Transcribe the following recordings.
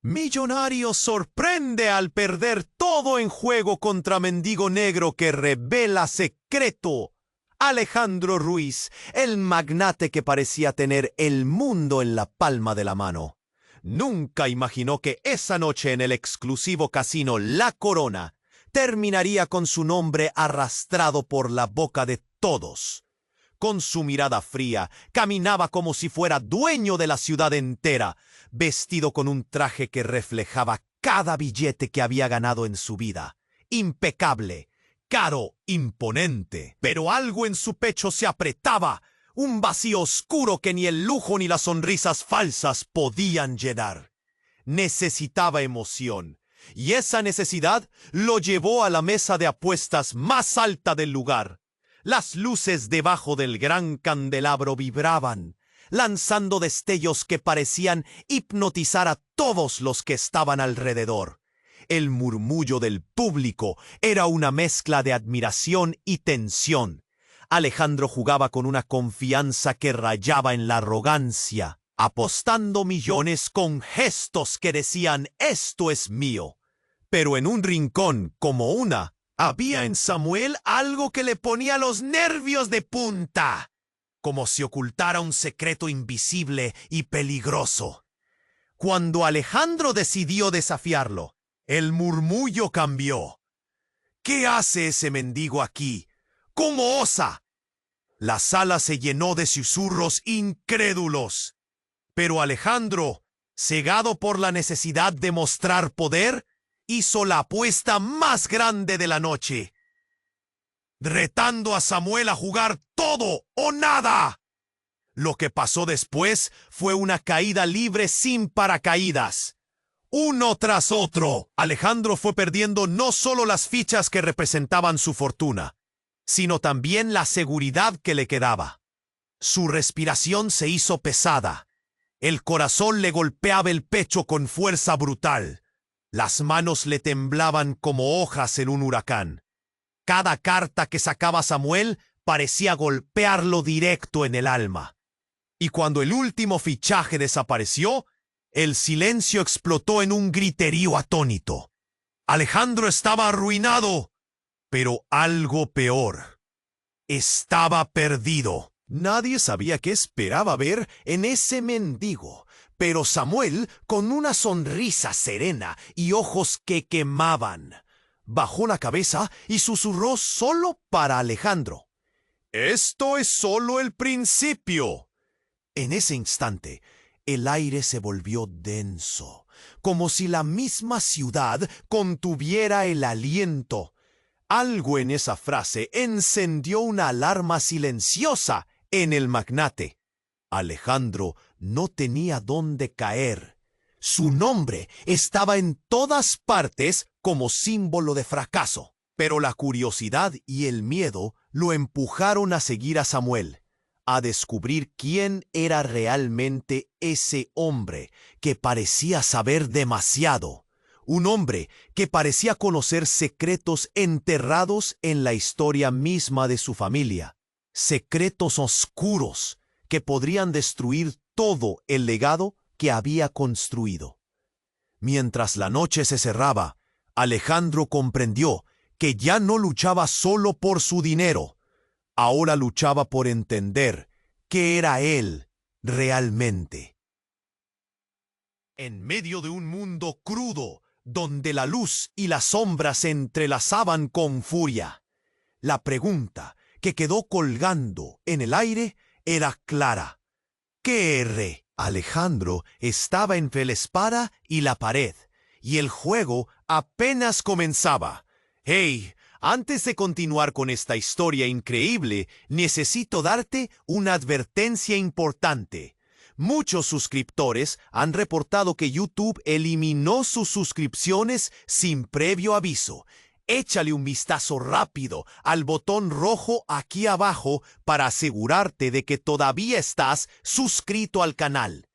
Millonario sorprende al perder todo en juego contra mendigo negro que revela secreto. Alejandro Ruiz, el magnate que parecía tener el mundo en la palma de la mano. Nunca imaginó que esa noche en el exclusivo casino La Corona terminaría con su nombre arrastrado por la boca de todos. Con su mirada fría, caminaba como si fuera dueño de la ciudad entera, vestido con un traje que reflejaba cada billete que había ganado en su vida. Impecable, caro, imponente. Pero algo en su pecho se apretaba, un vacío oscuro que ni el lujo ni las sonrisas falsas podían llenar. Necesitaba emoción, y esa necesidad lo llevó a la mesa de apuestas más alta del lugar. Las luces debajo del gran candelabro vibraban, lanzando destellos que parecían hipnotizar a todos los que estaban alrededor. El murmullo del público era una mezcla de admiración y tensión. Alejandro jugaba con una confianza que rayaba en la arrogancia, apostando millones con gestos que decían «esto es mío». Pero en un rincón, como una, había en Samuel algo que le ponía los nervios de punta, como si ocultara un secreto invisible y peligroso. Cuando Alejandro decidió desafiarlo, el murmullo cambió. ¿Qué hace ese mendigo aquí? ¿Cómo osa? La sala se llenó de susurros incrédulos. Pero Alejandro, cegado por la necesidad de mostrar poder, hizo la apuesta más grande de la noche, retando a Samuel a jugar todo o nada. Lo que pasó después fue una caída libre sin paracaídas. Uno tras otro, Alejandro fue perdiendo no solo las fichas que representaban su fortuna, sino también la seguridad que le quedaba. Su respiración se hizo pesada. El corazón le golpeaba el pecho con fuerza brutal. Las manos le temblaban como hojas en un huracán. Cada carta que sacaba Samuel parecía golpearlo directo en el alma. Y cuando el último fichaje desapareció, el silencio explotó en un griterío atónito. Alejandro estaba arruinado, pero algo peor. Estaba perdido. Nadie sabía qué esperaba ver en ese mendigo, pero Samuel, con una sonrisa serena y ojos que quemaban, bajó la cabeza y susurró solo para Alejandro: «Esto es solo el principio». En ese instante, el aire se volvió denso, como si la misma ciudad contuviera el aliento. Algo en esa frase encendió una alarma silenciosa en el magnate. Alejandro no tenía dónde caer. Su nombre estaba en todas partes como símbolo de fracaso. Pero la curiosidad y el miedo lo empujaron a seguir a Samuel, a descubrir quién era realmente ese hombre que parecía saber demasiado. Un hombre que parecía conocer secretos enterrados en la historia misma de su familia. Secretos oscuros que podrían destruir todo el legado que había construido. Mientras la noche se cerraba, Alejandro comprendió que ya no luchaba solo por su dinero. Ahora luchaba por entender qué era él realmente. En medio de un mundo crudo, donde la luz y la sombra se entrelazaban con furia, la pregunta que quedó colgando en el aire era clara. ¿Qué erré? Alejandro estaba entre la espada y la pared, y el juego apenas comenzaba. ¡Hey! Antes de continuar con esta historia increíble, necesito darte una advertencia importante. Muchos suscriptores han reportado que YouTube eliminó sus suscripciones sin previo aviso. Échale un vistazo rápido al botón rojo aquí abajo para asegurarte de que todavía estás suscrito al canal.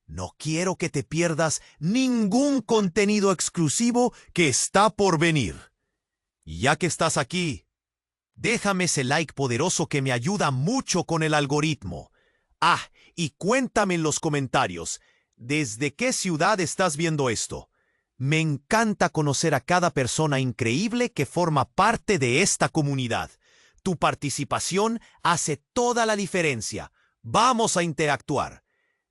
No quiero que te pierdas ningún contenido exclusivo que está por venir. Y ya que estás aquí, déjame ese like poderoso que me ayuda mucho con el algoritmo. Ah, y cuéntame en los comentarios, ¿Desde qué ciudad estás viendo esto? Me encanta conocer a cada persona increíble que forma parte de esta comunidad. Tu participación hace toda la diferencia. Vamos a interactuar.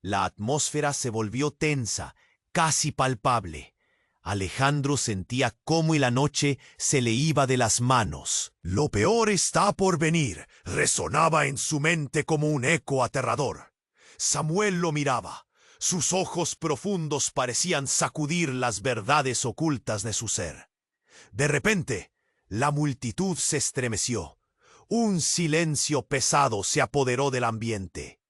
La atmósfera se volvió tensa, casi palpable. Alejandro sentía cómo la noche se le iba de las manos. Lo peor está por venir, resonaba en su mente como un eco aterrador. Samuel lo miraba. Sus ojos profundos parecían sacudir las verdades ocultas de su ser. De repente, la multitud se estremeció. Un silencio pesado se apoderó del ambiente.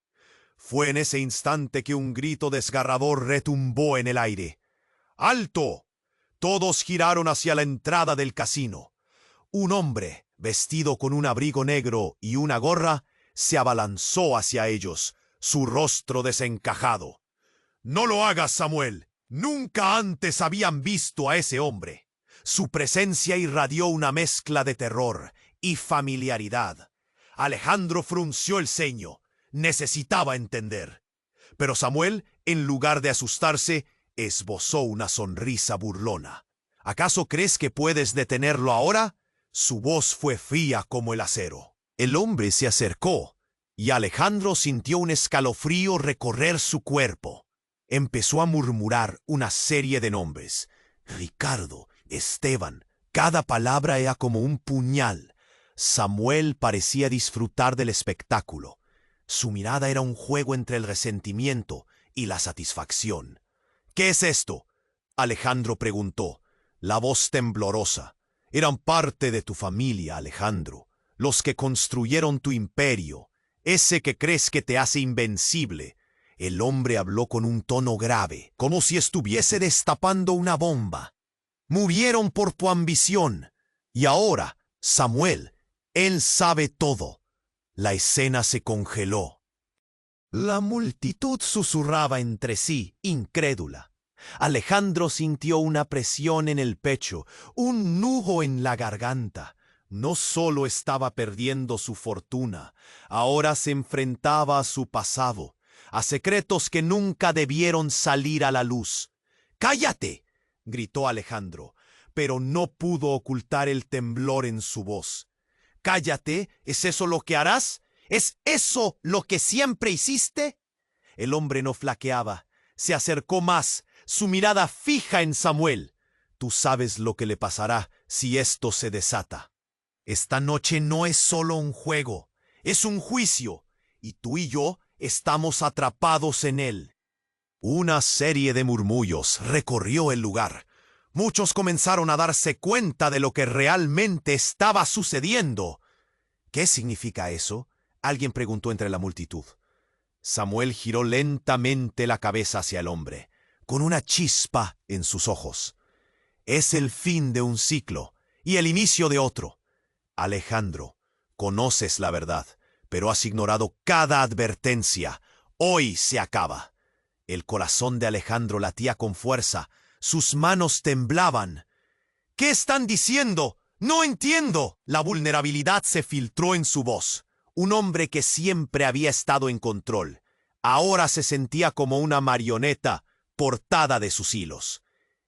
Fue en ese instante que un grito desgarrador retumbó en el aire. ¡Alto! Todos giraron hacia la entrada del casino. Un hombre, vestido con un abrigo negro y una gorra, se abalanzó hacia ellos, su rostro desencajado. «No lo hagas, Samuel. Nunca antes habían visto a ese hombre». Su presencia irradió una mezcla de terror y familiaridad. Alejandro frunció el ceño. Necesitaba entender. Pero Samuel, en lugar de asustarse, esbozó una sonrisa burlona. «¿Acaso crees que puedes detenerlo ahora?» Su voz fue fría como el acero. El hombre se acercó, y Alejandro sintió un escalofrío recorrer su cuerpo. Empezó a murmurar una serie de nombres. Ricardo, Esteban, cada palabra era como un puñal. Samuel parecía disfrutar del espectáculo. Su mirada era un juego entre el resentimiento y la satisfacción. «¿Qué es esto?», Alejandro preguntó, la voz temblorosa. «Eran parte de tu familia, Alejandro, los que construyeron tu imperio, ese que crees que te hace invencible». El hombre habló con un tono grave, como si estuviese destapando una bomba. «Murieron por tu ambición. Y ahora, Samuel, él sabe todo». La escena se congeló. La multitud susurraba entre sí, incrédula. Alejandro sintió una presión en el pecho, un nudo en la garganta. No solo estaba perdiendo su fortuna, ahora se enfrentaba a su pasado, a secretos que nunca debieron salir a la luz. «¡Cállate!», gritó Alejandro, pero no pudo ocultar el temblor en su voz. «¿Cállate? ¿Es eso lo que harás? ¿Es eso lo que siempre hiciste?». El hombre no flaqueaba, se acercó más, su mirada fija en Samuel. «Tú sabes lo que le pasará si esto se desata. Esta noche no es solo un juego, es un juicio, y tú y yo estamos atrapados en él». Una serie de murmullos recorrió el lugar. Muchos comenzaron a darse cuenta de lo que realmente estaba sucediendo. «¿Qué significa eso?», alguien preguntó entre la multitud. Samuel giró lentamente la cabeza hacia el hombre, con una chispa en sus ojos. «Es el fin de un ciclo y el inicio de otro. Alejandro, conoces la verdad, pero has ignorado cada advertencia. Hoy se acaba». El corazón de Alejandro latía con fuerza. Sus manos temblaban. «¿Qué están diciendo? No entiendo». La vulnerabilidad se filtró en su voz. Un hombre que siempre había estado en control, ahora se sentía como una marioneta portada de sus hilos.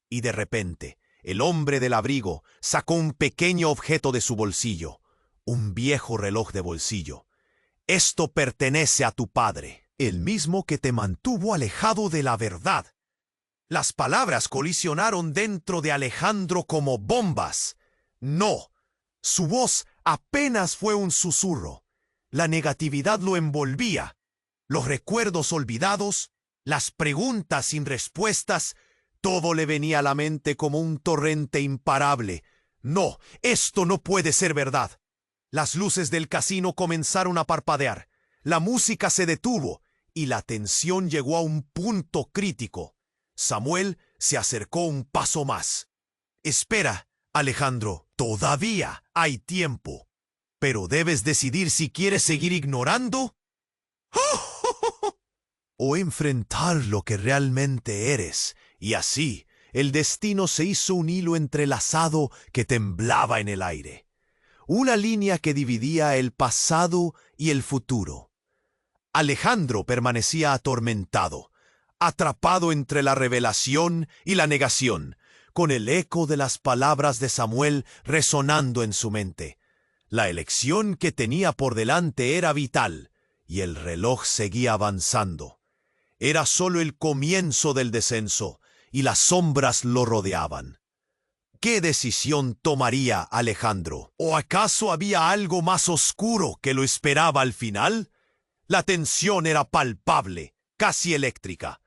Y de repente, el hombre del abrigo sacó un pequeño objeto de su bolsillo, un viejo reloj de bolsillo. «Esto pertenece a tu padre, el mismo que te mantuvo alejado de la verdad». Las palabras colisionaron dentro de Alejandro como bombas. «No». Su voz apenas fue un susurro. La negatividad lo envolvía. Los recuerdos olvidados, las preguntas sin respuestas, todo le venía a la mente como un torrente imparable. «No, esto no puede ser verdad». Las luces del casino comenzaron a parpadear. La música se detuvo y la tensión llegó a un punto crítico. Samuel se acercó un paso más. «Espera, Alejandro, todavía hay tiempo. Pero debes decidir si quieres seguir ignorando o enfrentar lo que realmente eres». Y así, el destino se hizo un hilo entrelazado que temblaba en el aire. Una línea que dividía el pasado y el futuro. Alejandro permanecía atormentado. atrapado entre la revelación y la negación, con el eco de las palabras de Samuel resonando en su mente. La elección que tenía por delante era vital, y el reloj seguía avanzando. Era solo el comienzo del descenso, y las sombras lo rodeaban. ¿Qué decisión tomaría Alejandro? ¿O acaso había algo más oscuro que lo esperaba al final? La tensión era palpable, casi eléctrica.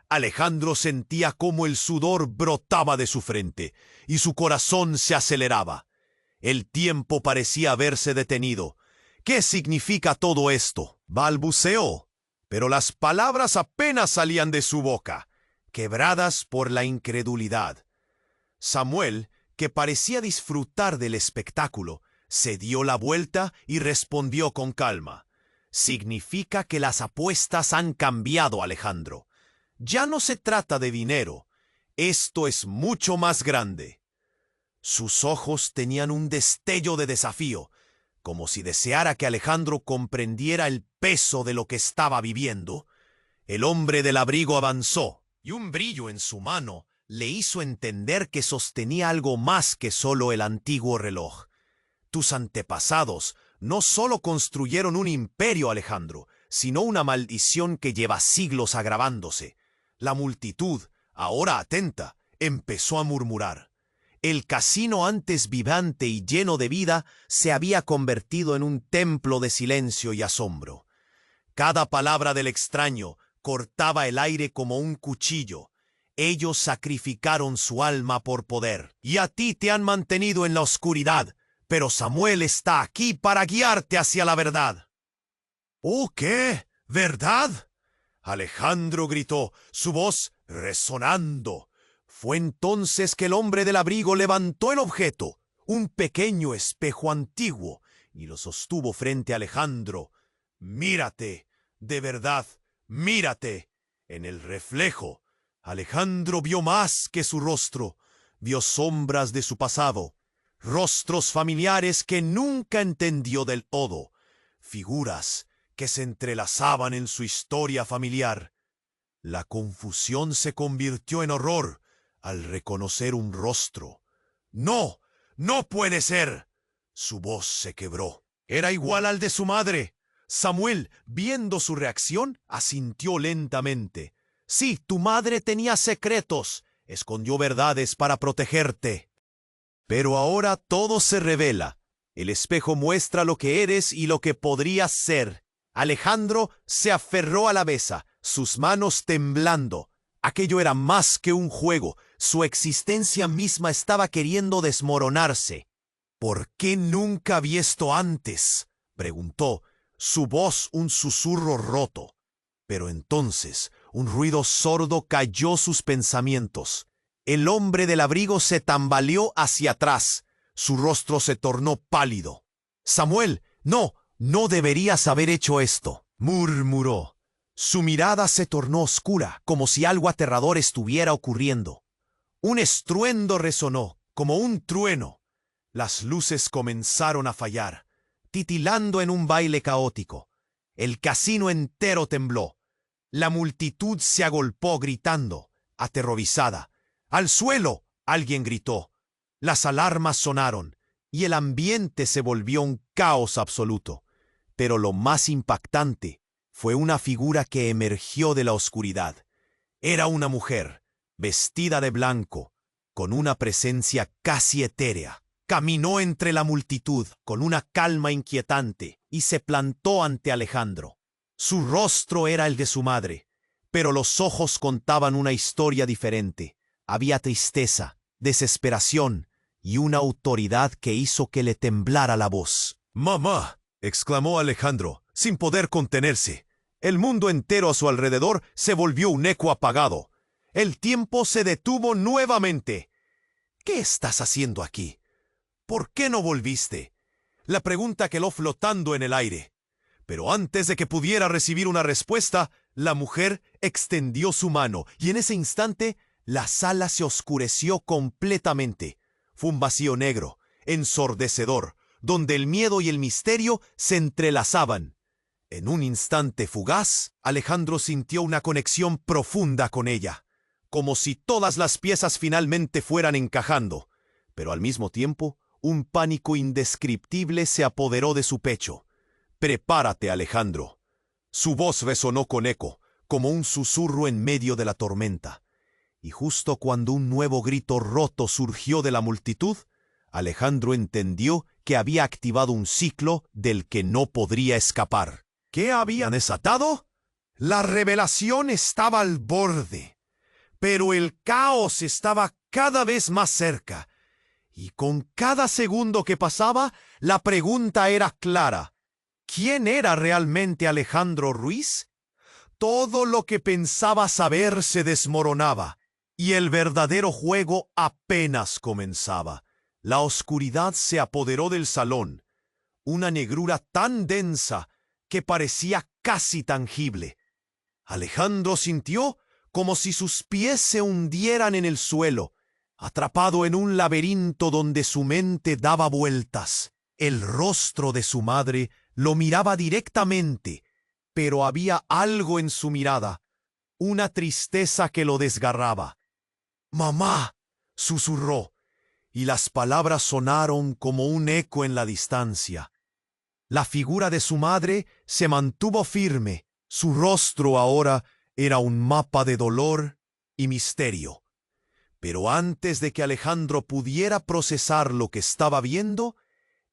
Alejandro sentía cómo el sudor brotaba de su frente, y su corazón se aceleraba. El tiempo parecía haberse detenido. ¿Qué significa todo esto? Balbuceó, pero las palabras apenas salían de su boca, quebradas por la incredulidad. Samuel, que parecía disfrutar del espectáculo, se dio la vuelta y respondió con calma. Significa que las apuestas han cambiado, Alejandro. Ya no se trata de dinero. Esto es mucho más grande. Sus ojos tenían un destello de desafío, como si deseara que Alejandro comprendiera el peso de lo que estaba viviendo. El hombre del abrigo avanzó, y un brillo en su mano le hizo entender que sostenía algo más que solo el antiguo reloj. Tus antepasados no solo construyeron un imperio, Alejandro, sino una maldición que lleva siglos agravándose. La multitud, ahora atenta, empezó a murmurar. El casino antes vibrante y lleno de vida se había convertido en un templo de silencio y asombro. Cada palabra del extraño cortaba el aire como un cuchillo. Ellos sacrificaron su alma por poder, y a ti te han mantenido en la oscuridad, pero Samuel está aquí para guiarte hacia la verdad. ¿Oh, qué? ¿Verdad? Alejandro gritó, su voz resonando. Fue entonces que el hombre del abrigo levantó el objeto, un pequeño espejo antiguo, y lo sostuvo frente a Alejandro. Mírate, de verdad, mírate. En el reflejo, Alejandro vio más que su rostro, vio sombras de su pasado, rostros familiares que nunca entendió del todo, figuras que se entrelazaban en su historia familiar. La confusión se convirtió en horror al reconocer un rostro. ¡No! ¡No puede ser! Su voz se quebró. Era igual al de su madre. Samuel, viendo su reacción, asintió lentamente. Sí, tu madre tenía secretos, escondió verdades para protegerte. Pero ahora todo se revela. El espejo muestra lo que eres y lo que podrías ser. Alejandro se aferró a la mesa, sus manos temblando. Aquello era más que un juego. Su existencia misma estaba queriendo desmoronarse. ¿Por qué nunca vi esto antes?, preguntó, su voz un susurro roto. Pero entonces un ruido sordo calló sus pensamientos. El hombre del abrigo se tambaleó hacia atrás. Su rostro se tornó pálido. «Samuel, no, no deberías haber hecho esto», murmuró. Su mirada se tornó oscura, como si algo aterrador estuviera ocurriendo. Un estruendo resonó, como un trueno. Las luces comenzaron a fallar, titilando en un baile caótico. El casino entero tembló. La multitud se agolpó gritando, aterrorizada. «¡Al suelo!», alguien gritó. Las alarmas sonaron, y el ambiente se volvió un caos absoluto. Pero lo más impactante fue una figura que emergió de la oscuridad. Era una mujer, vestida de blanco, con una presencia casi etérea. Caminó entre la multitud con una calma inquietante y se plantó ante Alejandro. Su rostro era el de su madre, pero los ojos contaban una historia diferente. Había tristeza, desesperación y una autoridad que hizo que le temblara la voz. «¡Mamá!», exclamó Alejandro, sin poder contenerse. El mundo entero a su alrededor se volvió un eco apagado. El tiempo se detuvo nuevamente. «¿Qué estás haciendo aquí? ¿Por qué no volviste?», la pregunta quedó flotando en el aire. Pero antes de que pudiera recibir una respuesta, la mujer extendió su mano y en ese instante la sala se oscureció completamente. Fue un vacío negro, ensordecedor, donde el miedo y el misterio se entrelazaban. En un instante fugaz, Alejandro sintió una conexión profunda con ella, como si todas las piezas finalmente fueran encajando, pero al mismo tiempo, un pánico indescriptible se apoderó de su pecho. «Prepárate, Alejandro». Su voz resonó con eco, como un susurro en medio de la tormenta. Y justo cuando un nuevo grito roto surgió de la multitud, Alejandro entendió que había activado un ciclo del que no podría escapar. ¿Qué habían desatado? La revelación estaba al borde, pero el caos estaba cada vez más cerca. Y con cada segundo que pasaba, la pregunta era clara. ¿Quién era realmente Alejandro Ruiz? Todo lo que pensaba saber se desmoronaba, y el verdadero juego apenas comenzaba. La oscuridad se apoderó del salón, una negrura tan densa que parecía casi tangible. Alejandro sintió como si sus pies se hundieran en el suelo, atrapado en un laberinto donde su mente daba vueltas. El rostro de su madre lo miraba directamente, pero había algo en su mirada, una tristeza que lo desgarraba. «Mamá», susurró, y las palabras sonaron como un eco en la distancia. La figura de su madre se mantuvo firme. Su rostro ahora era un mapa de dolor y misterio. Pero antes de que Alejandro pudiera procesar lo que estaba viendo,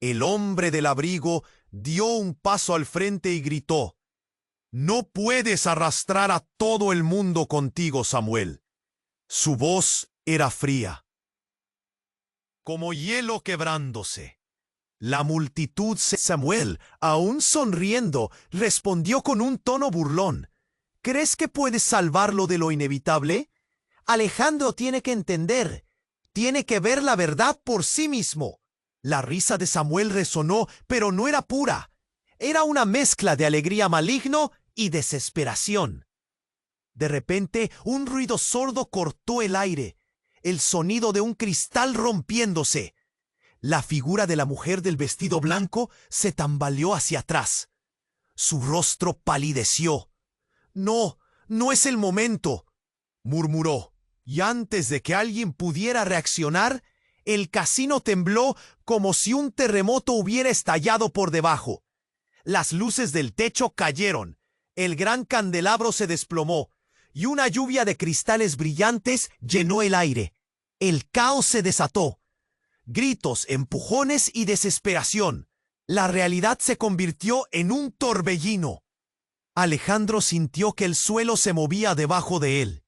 el hombre del abrigo dio un paso al frente y gritó: «No puedes arrastrar a todo el mundo contigo, Samuel». Su voz era fría, como hielo quebrándose. La multitud Samuel, aún sonriendo, respondió con un tono burlón: «¿Crees que puedes salvarlo de lo inevitable? Alejandro tiene que entender, tiene que ver la verdad por sí mismo». La risa de Samuel resonó, pero no era pura. Era una mezcla de alegría maligno y desesperación. De repente, un ruido sordo cortó el aire, el sonido de un cristal rompiéndose. La figura de la mujer del vestido blanco se tambaleó hacia atrás. Su rostro palideció. «No, no es el momento», murmuró, y antes de que alguien pudiera reaccionar, el casino tembló como si un terremoto hubiera estallado por debajo. Las luces del techo cayeron, el gran candelabro se desplomó, y una lluvia de cristales brillantes llenó el aire. El caos se desató. Gritos, empujones y desesperación. La realidad se convirtió en un torbellino. Alejandro sintió que el suelo se movía debajo de él.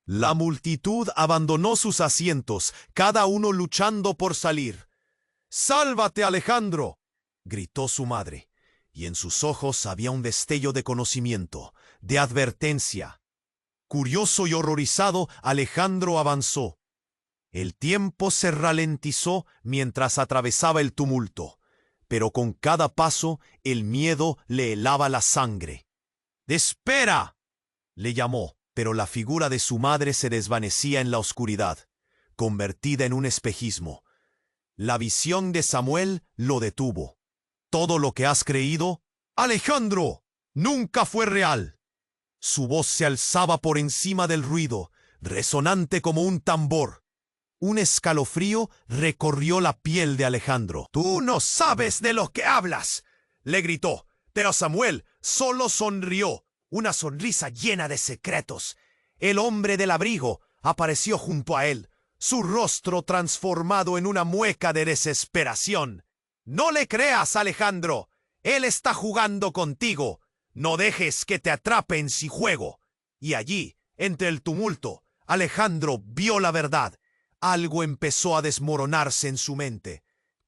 La multitud abandonó sus asientos, cada uno luchando por salir. «¡Sálvate, Alejandro!», gritó su madre, y en sus ojos había un destello de conocimiento, de advertencia. Curioso y horrorizado, Alejandro avanzó. El tiempo se ralentizó mientras atravesaba el tumulto, pero con cada paso el miedo le helaba la sangre. «¡Espera!», le llamó, pero la figura de su madre se desvanecía en la oscuridad, convertida en un espejismo. La visión de Samuel lo detuvo. «Todo lo que has creído, Alejandro, nunca fue real». Su voz se alzaba por encima del ruido, resonante como un tambor. Un escalofrío recorrió la piel de Alejandro. «¡Tú no sabes de lo que hablas!», le gritó, pero Samuel solo sonrió, una sonrisa llena de secretos. El hombre del abrigo apareció junto a él, su rostro transformado en una mueca de desesperación. «No le creas, Alejandro. Él está jugando contigo. No dejes que te atrape en su juego». Y allí, entre el tumulto, Alejandro vio la verdad. Algo empezó a desmoronarse en su mente.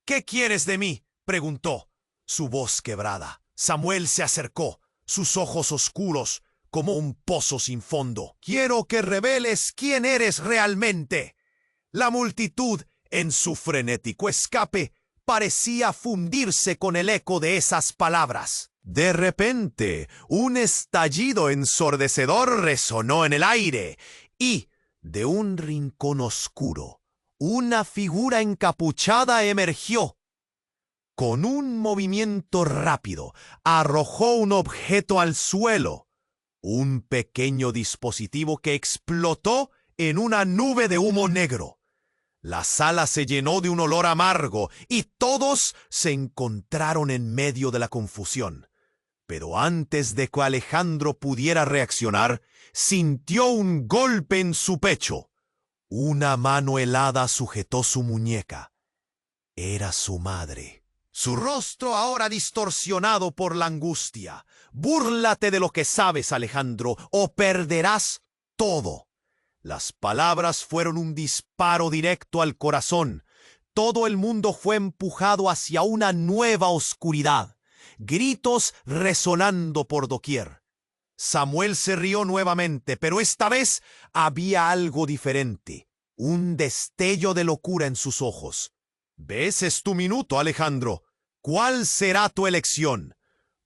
«¿Qué quieres de mí?», preguntó, su voz quebrada. Samuel se acercó, sus ojos oscuros como un pozo sin fondo. «Quiero que reveles quién eres realmente». La multitud, en su frenético escape, parecía fundirse con el eco de esas palabras. De repente, un estallido ensordecedor resonó en el aire y, de un rincón oscuro, una figura encapuchada emergió. Con un movimiento rápido, arrojó un objeto al suelo, un pequeño dispositivo que explotó en una nube de humo negro. La sala se llenó de un olor amargo y todos se encontraron en medio de la confusión. Pero antes de que Alejandro pudiera reaccionar, sintió un golpe en su pecho. Una mano helada sujetó su muñeca. Era su madre. Su rostro ahora distorsionado por la angustia. «Búrlate de lo que sabes, Alejandro, o perderás todo». Las palabras fueron un disparo directo al corazón. Todo el mundo fue empujado hacia una nueva oscuridad. Gritos resonando por doquier. Samuel se rió nuevamente, pero esta vez había algo diferente. Un destello de locura en sus ojos. «¿Ves? Es tu minuto, Alejandro. ¿Cuál será tu elección?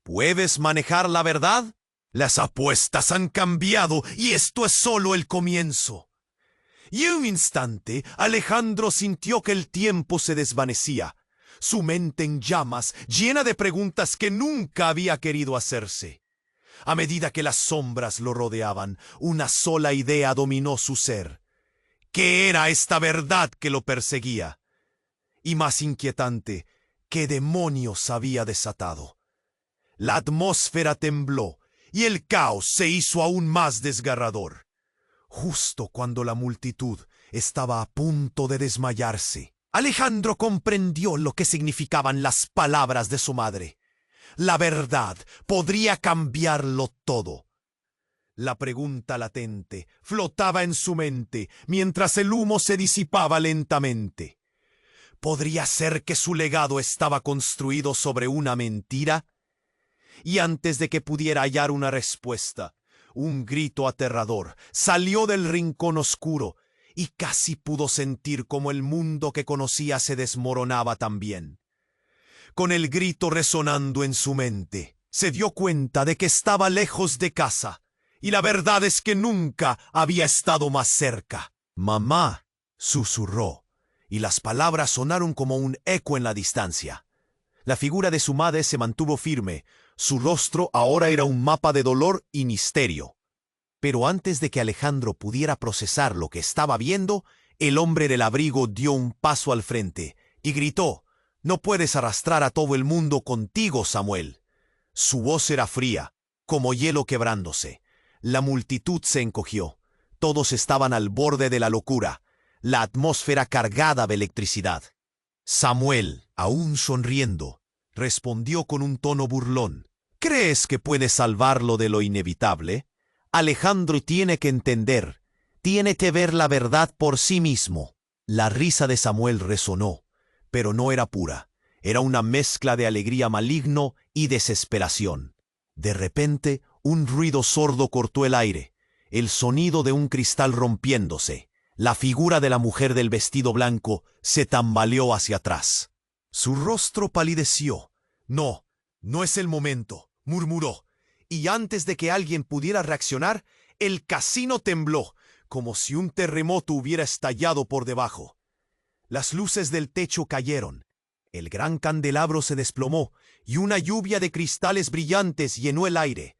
¿Puedes manejar la verdad? Las apuestas han cambiado y esto es solo el comienzo». Y en un instante, Alejandro sintió que el tiempo se desvanecía. Su mente en llamas, llena de preguntas que nunca había querido hacerse. A medida que las sombras lo rodeaban, una sola idea dominó su ser. ¿Qué era esta verdad que lo perseguía? Y más inquietante, ¿qué demonios había desatado? La atmósfera tembló y el caos se hizo aún más desgarrador. Justo cuando la multitud estaba a punto de desmayarse, Alejandro comprendió lo que significaban las palabras de su madre. La verdad podría cambiarlo todo. La pregunta latente flotaba en su mente mientras el humo se disipaba lentamente. ¿Podría ser que su legado estaba construido sobre una mentira? Y antes de que pudiera hallar una respuesta, un grito aterrador salió del rincón oscuro y casi pudo sentir cómo el mundo que conocía se desmoronaba también. Con el grito resonando en su mente, se dio cuenta de que estaba lejos de casa, y la verdad es que nunca había estado más cerca. «Mamá», susurró, y las palabras sonaron como un eco en la distancia. La figura de su madre se mantuvo firme. Su rostro ahora era un mapa de dolor y misterio. Pero antes de que Alejandro pudiera procesar lo que estaba viendo, el hombre del abrigo dio un paso al frente y gritó: «No puedes arrastrar a todo el mundo contigo, Samuel». Su voz era fría, como hielo quebrándose. La multitud se encogió. Todos estaban al borde de la locura, la atmósfera cargada de electricidad. Samuel, aún sonriendo, respondió con un tono burlón: «¿Crees que puedes salvarlo de lo inevitable? Alejandro tiene que entender, tiene que ver la verdad por sí mismo». La risa de Samuel resonó, pero no era pura. Era una mezcla de alegría maligno y desesperación. De repente, un ruido sordo cortó el aire, el sonido de un cristal rompiéndose. La figura de la mujer del vestido blanco se tambaleó hacia atrás. Su rostro palideció. «No, no es el momento», murmuró, y antes de que alguien pudiera reaccionar, el casino tembló, como si un terremoto hubiera estallado por debajo. Las luces del techo cayeron. El gran candelabro se desplomó y una lluvia de cristales brillantes llenó el aire.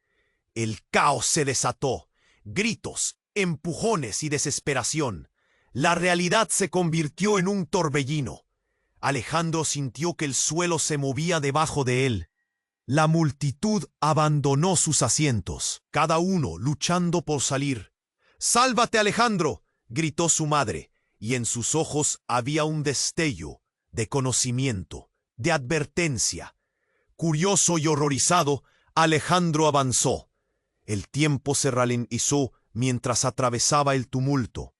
El caos se desató. Gritos, empujones y desesperación. La realidad se convirtió en un torbellino. Alejandro sintió que el suelo se movía debajo de él. La multitud abandonó sus asientos, cada uno luchando por salir. «¡Sálvate, Alejandro!», gritó su madre, y en sus ojos había un destello de conocimiento, de advertencia. Curioso y horrorizado, Alejandro avanzó. El tiempo se ralentizó mientras atravesaba el tumulto,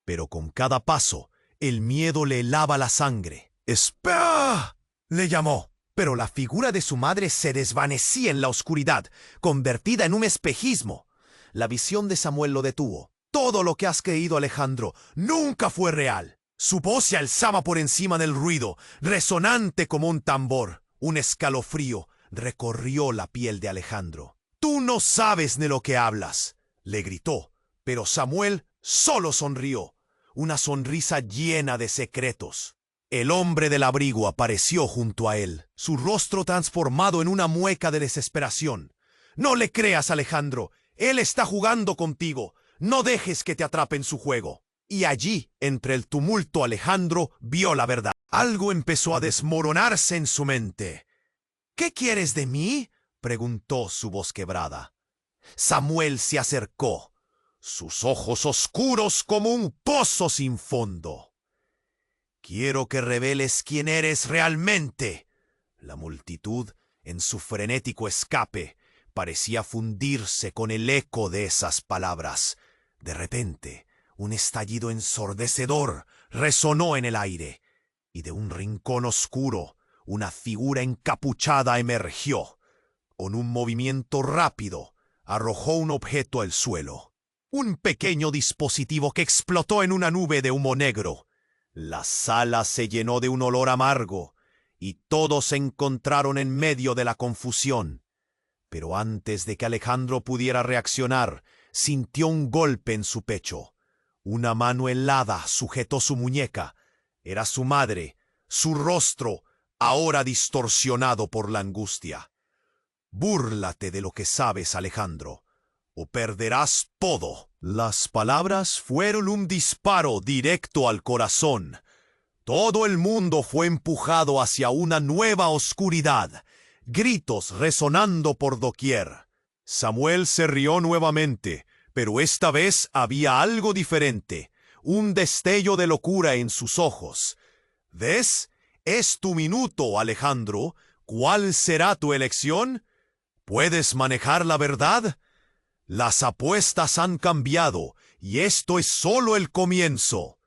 pero con cada paso el miedo le helaba la sangre. «¡Espera!», le llamó, pero la figura de su madre se desvanecía en la oscuridad, convertida en un espejismo. La visión de Samuel lo detuvo. «Todo lo que has creído, Alejandro, nunca fue real». Su voz se alzaba por encima del ruido, resonante como un tambor. Un escalofrío recorrió la piel de Alejandro. «Tú no sabes de lo que hablas», le gritó, pero Samuel solo sonrió, una sonrisa llena de secretos. El hombre del abrigo apareció junto a él, su rostro transformado en una mueca de desesperación. «No le creas, Alejandro. Él está jugando contigo. No dejes que te atrape en su juego». Y allí, entre el tumulto, Alejandro vio la verdad. Algo empezó a desmoronarse en su mente. «¿Qué quieres de mí?», preguntó su voz quebrada. Samuel se acercó, sus ojos oscuros como un pozo sin fondo. «Quiero que reveles quién eres realmente». La multitud, en su frenético escape, parecía fundirse con el eco de esas palabras. De repente, un estallido ensordecedor resonó en el aire, y de un rincón oscuro, una figura encapuchada emergió. Con un movimiento rápido, arrojó un objeto al suelo. Un pequeño dispositivo que explotó en una nube de humo negro. La sala se llenó de un olor amargo, y todos se encontraron en medio de la confusión. Pero antes de que Alejandro pudiera reaccionar, sintió un golpe en su pecho. Una mano helada sujetó su muñeca. Era su madre, su rostro, ahora distorsionado por la angustia. «Búrlate de lo que sabes, Alejandro, o perderás todo». Las palabras fueron un disparo directo al corazón. Todo el mundo fue empujado hacia una nueva oscuridad, gritos resonando por doquier. Samuel se rió nuevamente, pero esta vez había algo diferente, un destello de locura en sus ojos. «¿Ves? Es tu minuto, Alejandro. ¿Cuál será tu elección? ¿Puedes manejar la verdad? Las apuestas han cambiado, y esto es solo el comienzo».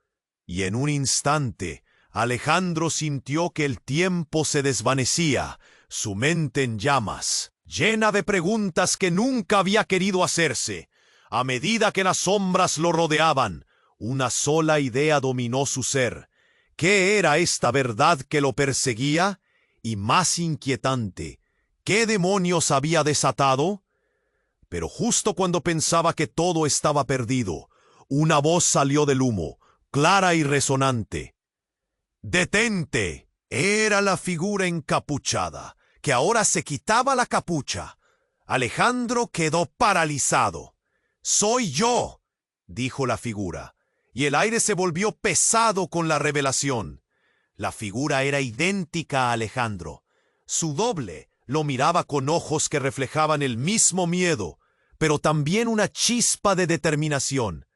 Y en un instante, Alejandro sintió que el tiempo se desvanecía, su mente en llamas, llena de preguntas que nunca había querido hacerse. A medida que las sombras lo rodeaban, una sola idea dominó su ser. ¿Qué era esta verdad que lo perseguía? Y más inquietante, ¿qué demonios había desatado? Pero justo cuando pensaba que todo estaba perdido, una voz salió del humo, clara y resonante. «¡Detente!». Era la figura encapuchada, que ahora se quitaba la capucha. Alejandro quedó paralizado. «Soy yo», dijo la figura, y el aire se volvió pesado con la revelación. La figura era idéntica a Alejandro. Su doble lo miraba con ojos que reflejaban el mismo miedo, pero también una chispa de determinación.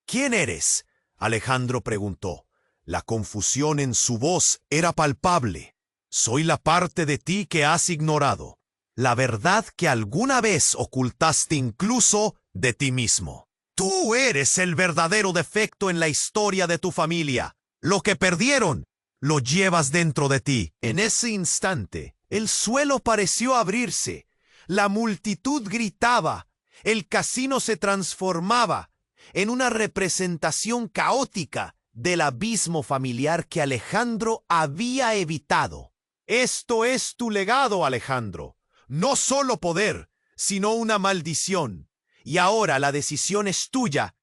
«¿Quién eres?», Alejandro preguntó. La confusión en su voz era palpable. «Soy la parte de ti que has ignorado, la verdad que alguna vez ocultaste incluso de ti mismo. Tú eres el verdadero defecto en la historia de tu familia. Lo que perdieron, lo llevas dentro de ti». En ese instante, el suelo pareció abrirse. La multitud gritaba. El casino se transformaba en una representación caótica del abismo familiar que Alejandro había evitado. «Esto es tu legado, Alejandro. No solo poder, sino una maldición. Y ahora la decisión es tuya.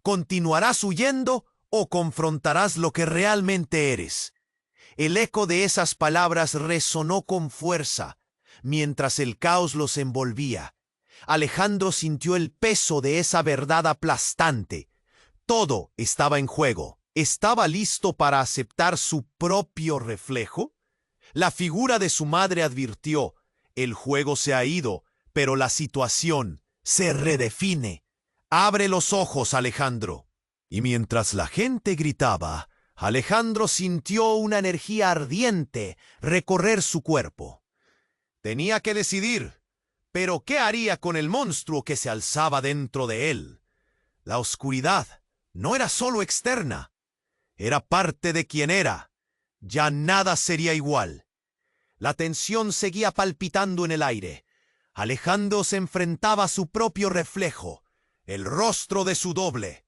¿Continuarás huyendo o confrontarás lo que realmente eres?». El eco de esas palabras resonó con fuerza, mientras el caos los envolvía. Alejandro sintió el peso de esa verdad aplastante. Todo estaba en juego. ¿Estaba listo para aceptar su propio reflejo? La figura de su madre advirtió: «El juego se ha ido, pero la situación se redefine. Abre los ojos, Alejandro». Y mientras la gente gritaba, Alejandro sintió una energía ardiente recorrer su cuerpo. Tenía que decidir. Pero ¿qué haría con el monstruo que se alzaba dentro de él? La oscuridad no era solo externa, era parte de quien era. Ya nada sería igual. La tensión seguía palpitando en el aire. Alejandro se enfrentaba a su propio reflejo, el rostro de su doble.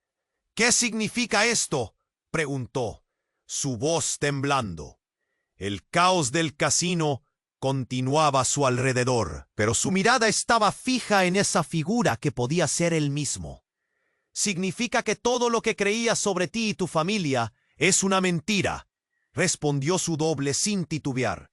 «¿Qué significa esto?», preguntó, su voz temblando. El caos del casino continuaba a su alrededor, pero su mirada estaba fija en esa figura que podía ser él mismo. «Significa que todo lo que creías sobre ti y tu familia es una mentira. respondió su doble sin titubear.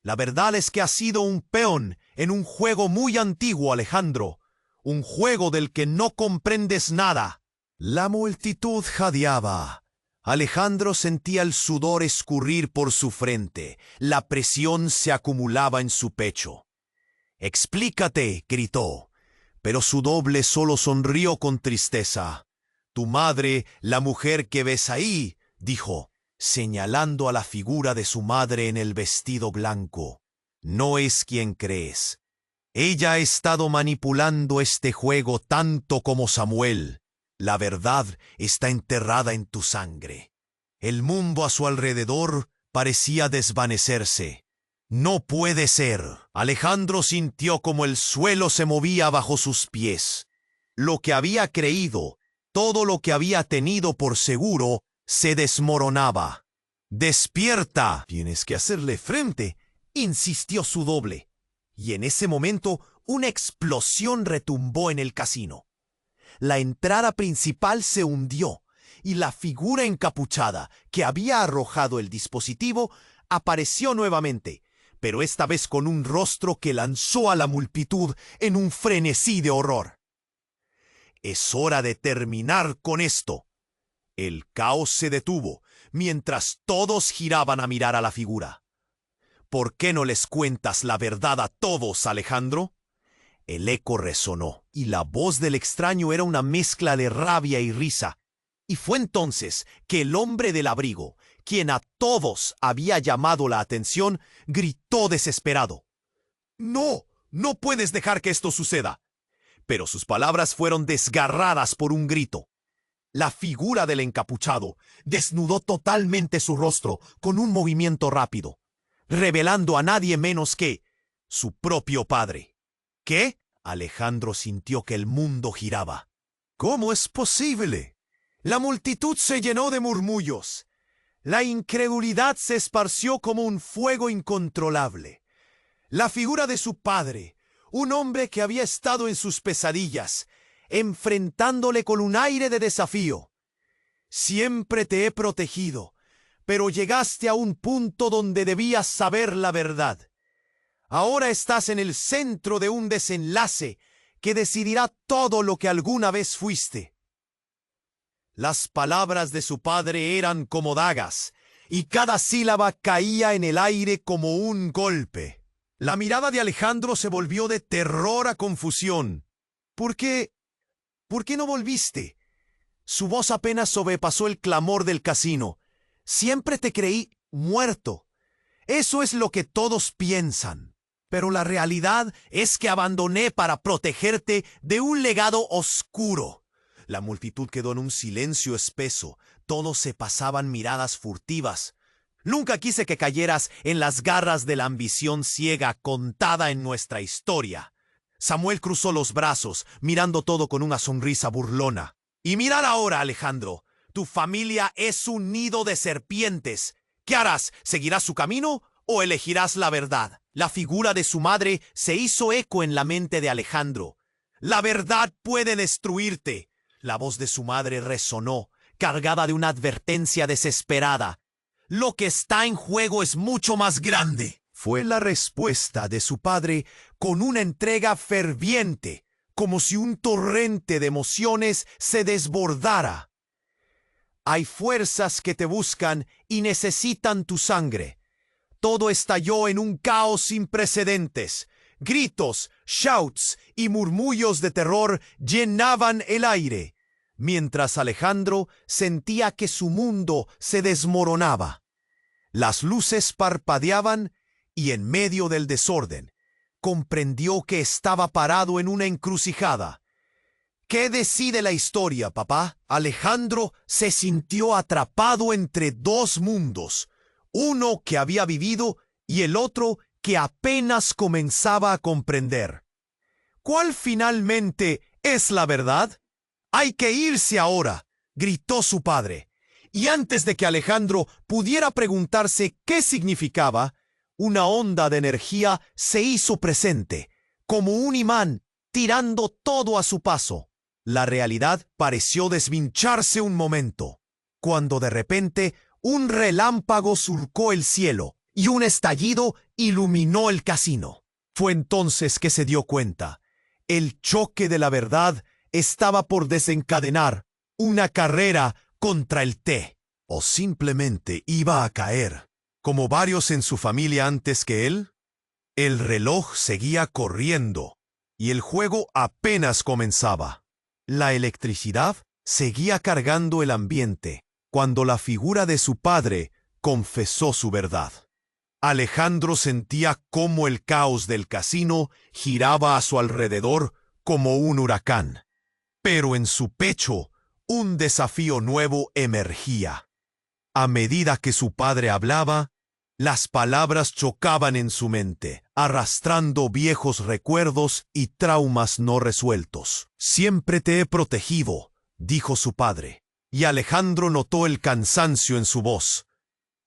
La verdad es que has sido un peón en un juego muy antiguo, Alejandro, un juego del que no comprendes nada. La multitud jadeaba. Alejandro sentía el sudor escurrir por su frente. La presión se acumulaba en su pecho. «Explícate», gritó, pero su doble solo sonrió con tristeza. «Tu madre, la mujer que ves ahí», dijo, señalando a la figura de su madre en el vestido blanco, «no es quien crees. Ella ha estado manipulando este juego tanto como Samuel. La verdad está enterrada en tu sangre». El mundo a su alrededor parecía desvanecerse. «No puede ser». Alejandro sintió como el suelo se movía bajo sus pies. Lo que había creído, todo lo que había tenido por seguro, se desmoronaba. «Despierta». «Tienes que hacerle frente», insistió su doble. Y en ese momento una explosión retumbó en el casino. La entrada principal se hundió y la figura encapuchada que había arrojado el dispositivo apareció nuevamente, pero esta vez con un rostro que lanzó a la multitud en un frenesí de horror. «Es hora de terminar con esto». El caos se detuvo mientras todos giraban a mirar a la figura. «¿Por qué no les cuentas la verdad a todos, Alejandro?» El eco resonó, y la voz del extraño era una mezcla de rabia y risa. Y fue entonces que el hombre del abrigo, quien a todos había llamado la atención, gritó desesperado: «¡No! ¡No puedes dejar que esto suceda!». Pero sus palabras fueron desgarradas por un grito. La figura del encapuchado desnudó totalmente su rostro con un movimiento rápido, revelando a nadie menos que su propio padre. ¿Qué? Alejandro sintió que el mundo giraba. «¿Cómo es posible?». La multitud se llenó de murmullos. La incredulidad se esparció como un fuego incontrolable. La figura de su padre, un hombre que había estado en sus pesadillas, enfrentándole con un aire de desafío. «Siempre te he protegido, pero llegaste a un punto donde debías saber la verdad. Ahora estás en el centro de un desenlace que decidirá todo lo que alguna vez fuiste». Las palabras de su padre eran como dagas, y cada sílaba caía en el aire como un golpe. La mirada de Alejandro se volvió de terror a confusión. ¿Por qué no volviste? Su voz apenas sobrepasó el clamor del casino. «Siempre te creí muerto. Eso es lo que todos piensan. Pero la realidad es que abandoné para protegerte de un legado oscuro». La multitud quedó en un silencio espeso. Todos se pasaban miradas furtivas. «Nunca quise que cayeras en las garras de la ambición ciega contada en nuestra historia». Samuel cruzó los brazos, mirando todo con una sonrisa burlona. «Y mirad ahora, Alejandro. Tu familia es un nido de serpientes. ¿Qué harás? ¿Seguirás su camino o elegirás la verdad?». La figura de su madre se hizo eco en la mente de Alejandro. «La verdad puede destruirte». La voz de su madre resonó, cargada de una advertencia desesperada. «Lo que está en juego es mucho más grande», fue la respuesta de su padre con una entrega ferviente, como si un torrente de emociones se desbordara. «Hay fuerzas que te buscan y necesitan tu sangre». Todo estalló en un caos sin precedentes. Gritos, shouts y murmullos de terror llenaban el aire, mientras Alejandro sentía que su mundo se desmoronaba. Las luces parpadeaban y en medio del desorden comprendió que estaba parado en una encrucijada. ¿Qué decide la historia, papá? Alejandro se sintió atrapado entre dos mundos, uno que había vivido y el otro que apenas comenzaba a comprender. ¿Cuál finalmente es la verdad? «Hay que irse ahora», gritó su padre. Y antes de que Alejandro pudiera preguntarse qué significaba, una onda de energía se hizo presente, como un imán, tirando todo a su paso. La realidad pareció desvincharse un momento, cuando de repente un relámpago surcó el cielo y un estallido iluminó el casino. Fue entonces que se dio cuenta. El choque de la verdad estaba por desencadenar una carrera contra el té. O simplemente iba a caer, como varios en su familia antes que él. El reloj seguía corriendo y el juego apenas comenzaba. La electricidad seguía cargando el ambiente cuando la figura de su padre confesó su verdad. Alejandro sentía cómo el caos del casino giraba a su alrededor como un huracán. Pero en su pecho, un desafío nuevo emergía. A medida que su padre hablaba, las palabras chocaban en su mente, arrastrando viejos recuerdos y traumas no resueltos. «Siempre te he protegido», dijo su padre, y Alejandro notó el cansancio en su voz.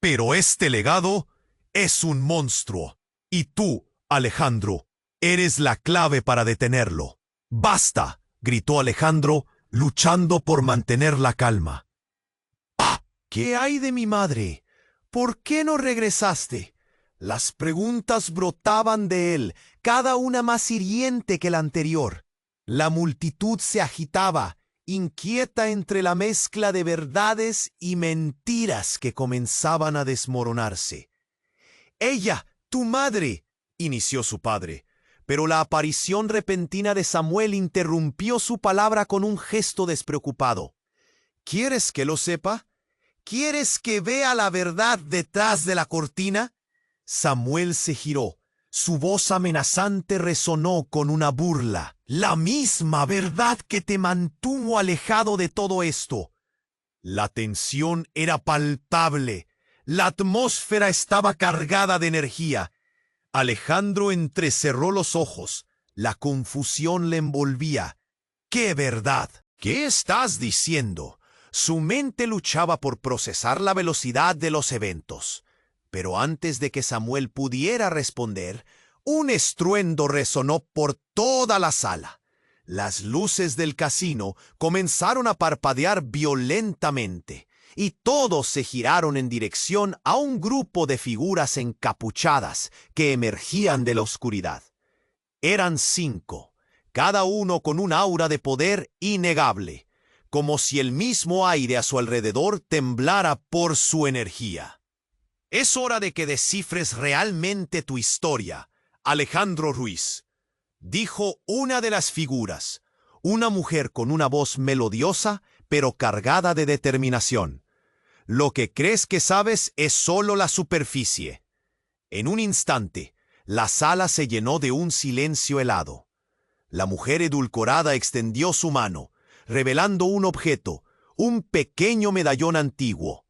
«Pero este legado es un monstruo, y tú, Alejandro, eres la clave para detenerlo». «¡Basta!», gritó Alejandro, luchando por mantener la calma. «¿Qué hay de mi madre? ¿Por qué no regresaste?». Las preguntas brotaban de él, cada una más hiriente que la anterior. La multitud se agitaba, inquieta entre la mezcla de verdades y mentiras que comenzaban a desmoronarse. «Ella, tu madre», inició su padre, pero la aparición repentina de Samuel interrumpió su palabra con un gesto despreocupado. «¿Quieres que lo sepa? ¿Quieres que vea la verdad detrás de la cortina?». Samuel se giró. Su voz amenazante resonó con una burla. «La misma verdad que te mantuvo alejado de todo esto». La tensión era palpable. La atmósfera estaba cargada de energía. Alejandro entrecerró los ojos. La confusión le envolvía. «¿Qué verdad? ¿Qué estás diciendo?». Su mente luchaba por procesar la velocidad de los eventos. Pero antes de que Samuel pudiera responder, un estruendo resonó por toda la sala. Las luces del casino comenzaron a parpadear violentamente, y todos se giraron en dirección a un grupo de figuras encapuchadas que emergían de la oscuridad. Eran 5, cada uno con un aura de poder innegable, como si el mismo aire a su alrededor temblara por su energía. «Es hora de que descifres realmente tu historia, Alejandro Ruiz», dijo una de las figuras, una mujer con una voz melodiosa pero cargada de determinación. «Lo que crees que sabes es solo la superficie». En un instante, la sala se llenó de un silencio helado. La mujer edulcorada extendió su mano, revelando un objeto, un pequeño medallón antiguo.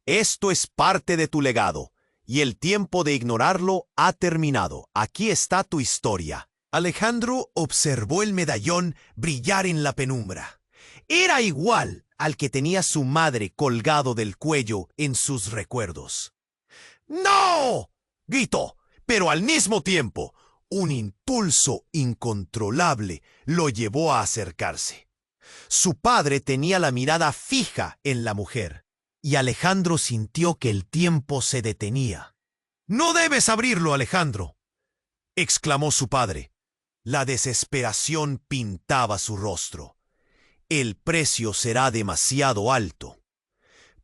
«Esto es parte de tu legado, y el tiempo de ignorarlo ha terminado. Aquí está tu historia». Alejandro observó el medallón brillar en la penumbra. Era igual al que tenía su madre colgado del cuello en sus recuerdos. «¡No!», gritó, pero al mismo tiempo, un impulso incontrolable lo llevó a acercarse. Su padre tenía la mirada fija en la mujer, y Alejandro sintió que el tiempo se detenía. «No debes abrirlo, Alejandro», exclamó su padre. La desesperación pintaba su rostro. «El precio será demasiado alto».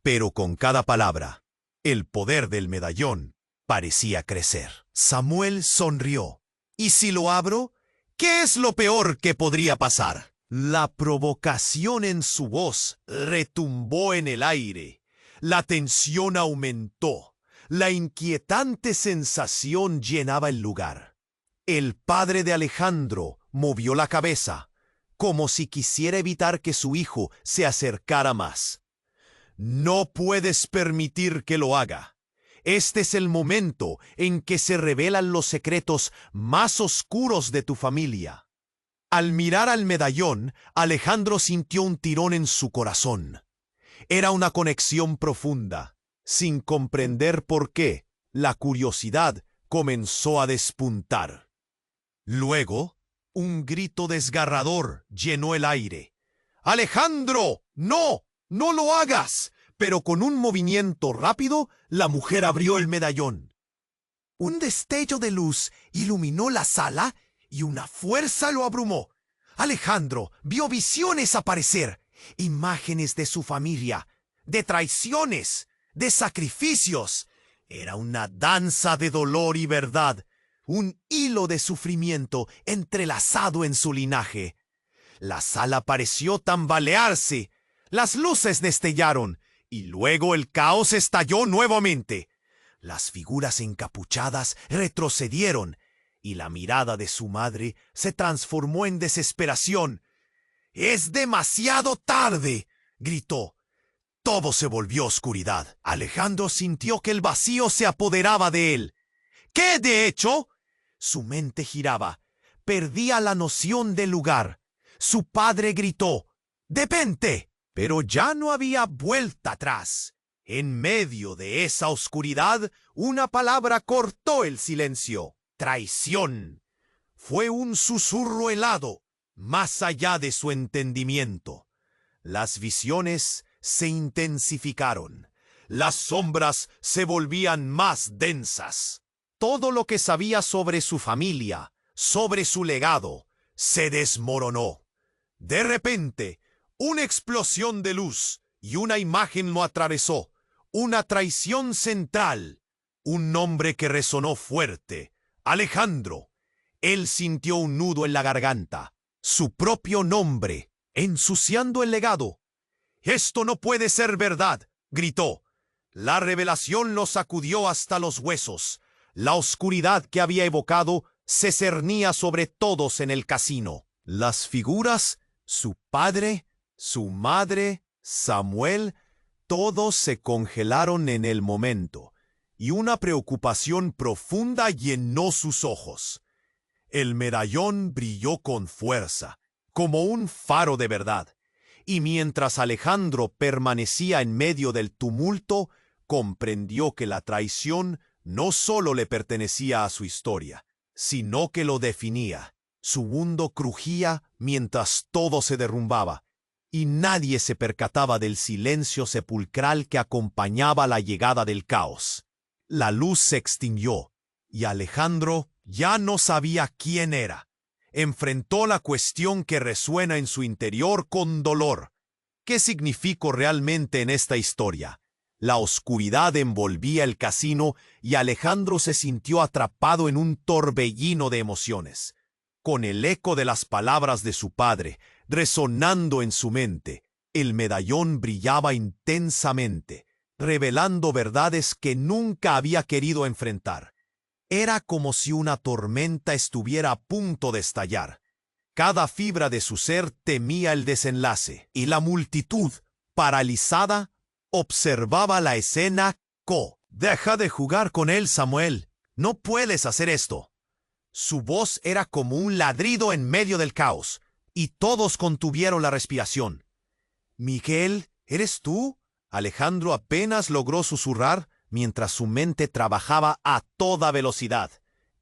Pero con cada palabra, el poder del medallón parecía crecer. Samuel sonrió. «¿Y si lo abro? ¿Qué es lo peor que podría pasar?». La provocación en su voz retumbó en el aire. La tensión aumentó. La inquietante sensación llenaba el lugar. El padre de Alejandro movió la cabeza, como si quisiera evitar que su hijo se acercara más. «No puedes permitir que lo haga. Este es el momento en que se revelan los secretos más oscuros de tu familia». Al mirar al medallón, Alejandro sintió un tirón en su corazón. Era una conexión profunda. Sin comprender por qué, la curiosidad comenzó a despuntar. Luego, un grito desgarrador llenó el aire. «¡Alejandro! ¡No! ¡No lo hagas! pero con un movimiento rápido, la mujer abrió el medallón. Un destello de luz iluminó la sala y una fuerza lo abrumó. Alejandro vio visiones aparecer, imágenes de su familia, de traiciones, de sacrificios. Era una danza de dolor y verdad, un hilo de sufrimiento entrelazado en su linaje. La sala pareció tambalearse, las luces destellaron, y luego el caos estalló nuevamente. Las figuras encapuchadas retrocedieron, y la mirada de su madre se transformó en desesperación. «¡Es demasiado tarde!», gritó. Todo se volvió oscuridad. Alejandro sintió que el vacío se apoderaba de él. ¿Qué de hecho? Su mente giraba. Perdía la noción del lugar. Su padre gritó: «¡Detente!», pero ya no había vuelta atrás. En medio de esa oscuridad, una palabra cortó el silencio: traición. Fue un susurro helado, más allá de su entendimiento. Las visiones se intensificaron. Las sombras se volvían más densas. Todo lo que sabía sobre su familia, sobre su legado, se desmoronó. De repente, una explosión de luz y una imagen lo atravesó. Una traición central. Un nombre que resonó fuerte: Alejandro. Él sintió un nudo en la garganta. Su propio nombre, ensuciando el legado. «¡Esto no puede ser verdad!», gritó. La revelación lo sacudió hasta los huesos. La oscuridad que había evocado se cernía sobre todos en el casino. Las figuras, su padre, su madre, Samuel, todos se congelaron en el momento, y una preocupación profunda llenó sus ojos. El medallón brilló con fuerza, como un faro de verdad, y mientras Alejandro permanecía en medio del tumulto, comprendió que la traición no solo le pertenecía a su historia, sino que lo definía. Su mundo crujía mientras todo se derrumbaba, y nadie se percataba del silencio sepulcral que acompañaba la llegada del caos. La luz se extinguió, y Alejandro ya no sabía quién era. Enfrentó la cuestión que resuena en su interior con dolor. ¿Qué significó realmente en esta historia? La oscuridad envolvía el casino y Alejandro se sintió atrapado en un torbellino de emociones. Con el eco de las palabras de su padre resonando en su mente, el medallón brillaba intensamente, revelando verdades que nunca había querido enfrentar. Era como si una tormenta estuviera a punto de estallar. Cada fibra de su ser temía el desenlace, y la multitud, paralizada, observaba la escena. «Deja de jugar con él, Samuel. No puedes hacer esto». Su voz era como un ladrido en medio del caos, y todos contuvieron la respiración. «Miguel, ¿eres tú?», Alejandro apenas logró susurrar mientras su mente trabajaba a toda velocidad.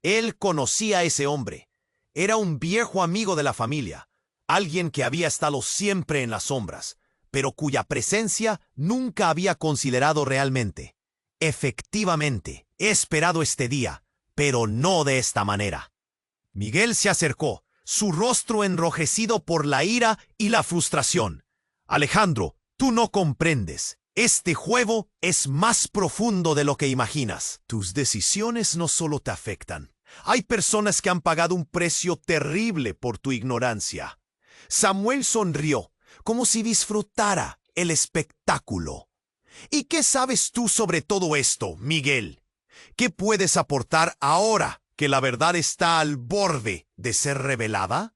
Él conocía a ese hombre. Era un viejo amigo de la familia, alguien que había estado siempre en las sombras, pero cuya presencia nunca había considerado realmente. Efectivamente, he esperado este día, pero no de esta manera. Miguel se acercó, su rostro enrojecido por la ira y la frustración. «Alejandro, tú no comprendes. Este juego es más profundo de lo que imaginas. Tus decisiones no solo te afectan. Hay personas que han pagado un precio terrible por tu ignorancia». Samuel sonrió, como si disfrutara el espectáculo. «¿Y qué sabes tú sobre todo esto, Miguel? ¿Qué puedes aportar ahora que la verdad está al borde de ser revelada?»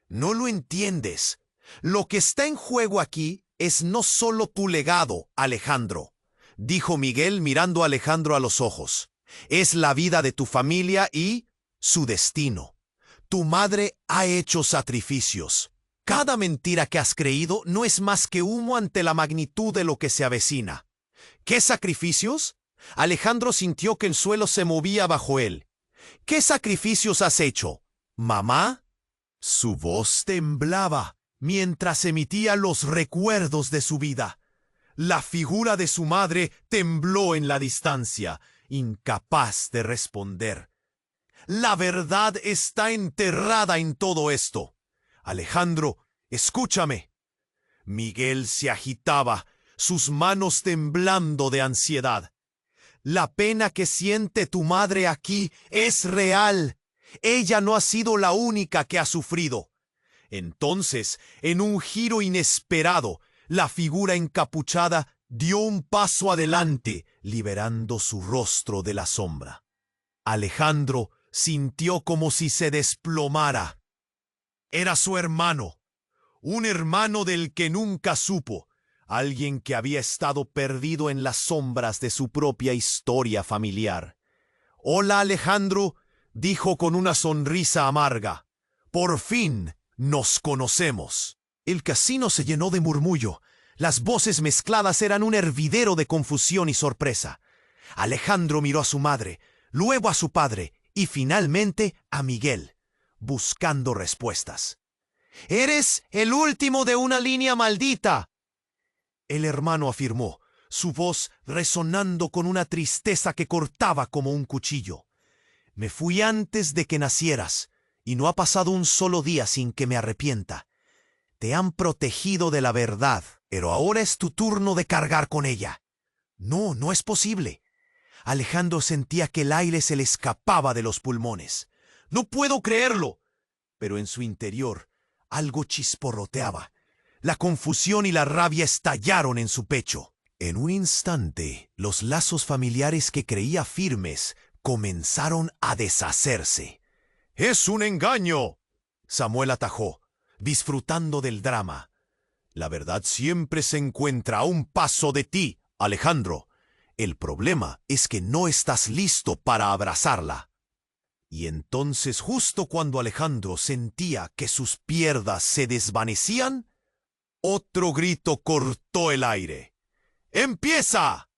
«No lo entiendes. Lo que está en juego aquí es no solo tu legado, Alejandro», dijo Miguel mirando a Alejandro a los ojos. «Es la vida de tu familia y su destino. Tu madre ha hecho sacrificios. Cada mentira que has creído no es más que humo ante la magnitud de lo que se avecina». «¿Qué sacrificios?». Alejandro sintió que el suelo se movía bajo él. «¿Qué sacrificios has hecho, mamá?». Su voz temblaba mientras emitía los recuerdos de su vida. La figura de su madre tembló en la distancia, incapaz de responder. La verdad está enterrada en todo esto. Alejandro, escúchame. Miguel se agitaba, sus manos temblando de ansiedad. La pena que siente tu madre aquí es real. Ella no ha sido la única que ha sufrido. Entonces, en un giro inesperado, la figura encapuchada dio un paso adelante, liberando su rostro de la sombra. Alejandro sintió como si se desplomara. Era su hermano, un hermano del que nunca supo, alguien que había estado perdido en las sombras de su propia historia familiar. «Hola, Alejandro», dijo con una sonrisa amarga. «Por fin nos conocemos». El casino se llenó de murmullo. Las voces mezcladas eran un hervidero de confusión y sorpresa. Alejandro miró a su madre, luego a su padre y finalmente a Miguel, buscando respuestas. «Eres el último de una línea maldita», el hermano afirmó, su voz resonando con una tristeza que cortaba como un cuchillo. «Me fui antes de que nacieras, y no ha pasado un solo día sin que me arrepienta. Te han protegido de la verdad, pero ahora es tu turno de cargar con ella». «No, no es posible». Alejandro sentía que el aire se le escapaba de los pulmones. «No puedo creerlo». Pero en su interior algo chisporroteaba. La confusión y la rabia estallaron en su pecho. En un instante, los lazos familiares que creía firmes comenzaron a deshacerse. «Es un engaño», Samuel atajó, disfrutando del drama. «La verdad siempre se encuentra a un paso de ti, Alejandro. El problema es que no estás listo para abrazarla». Y entonces, justo cuando Alejandro sentía que sus piernas se desvanecían, otro grito cortó el aire. «¡Empieza!»,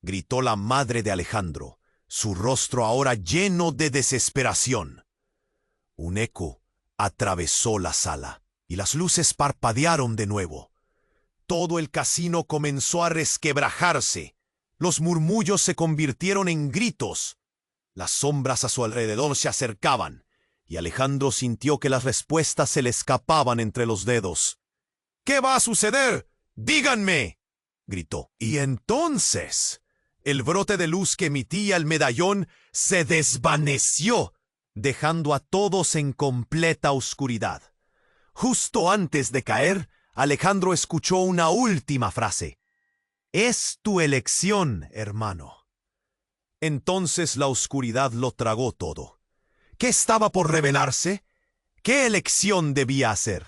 gritó la madre de Alejandro, su rostro ahora lleno de desesperación. Un eco atravesó la sala y las luces parpadearon de nuevo. Todo el casino comenzó a resquebrajarse. Los murmullos se convirtieron en gritos. Las sombras a su alrededor se acercaban, y Alejandro sintió que las respuestas se le escapaban entre los dedos. «¿Qué va a suceder? ¡Díganme!», gritó. Y entonces, el brote de luz que emitía el medallón se desvaneció, dejando a todos en completa oscuridad. Justo antes de caer, Alejandro escuchó una última frase. «Es tu elección, hermano». Entonces la oscuridad lo tragó todo. ¿Qué estaba por revelarse? ¿Qué elección debía hacer?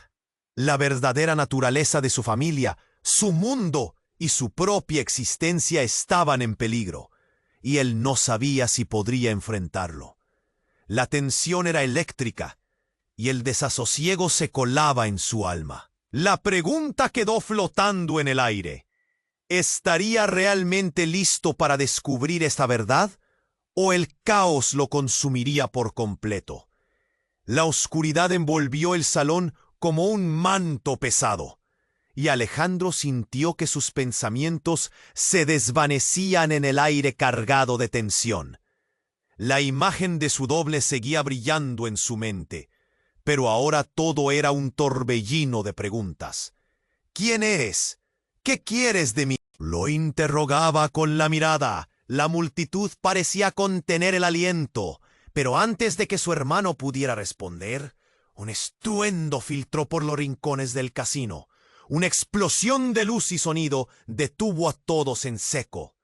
La verdadera naturaleza de su familia, su mundo y su propia existencia estaban en peligro, y él no sabía si podría enfrentarlo. La tensión era eléctrica, y el desasosiego se colaba en su alma. La pregunta quedó flotando en el aire. ¿Estaría realmente listo para descubrir esta verdad? ¿O el caos lo consumiría por completo? La oscuridad envolvió el salón como un manto pesado, y Alejandro sintió que sus pensamientos se desvanecían en el aire cargado de tensión. La imagen de su doble seguía brillando en su mente, pero ahora todo era un torbellino de preguntas. «¿Quién eres? ¿Qué quieres de mí?», lo interrogaba con la mirada. La multitud parecía contener el aliento, pero antes de que su hermano pudiera responder, un estruendo filtró por los rincones del casino. Una explosión de luz y sonido detuvo a todos en seco.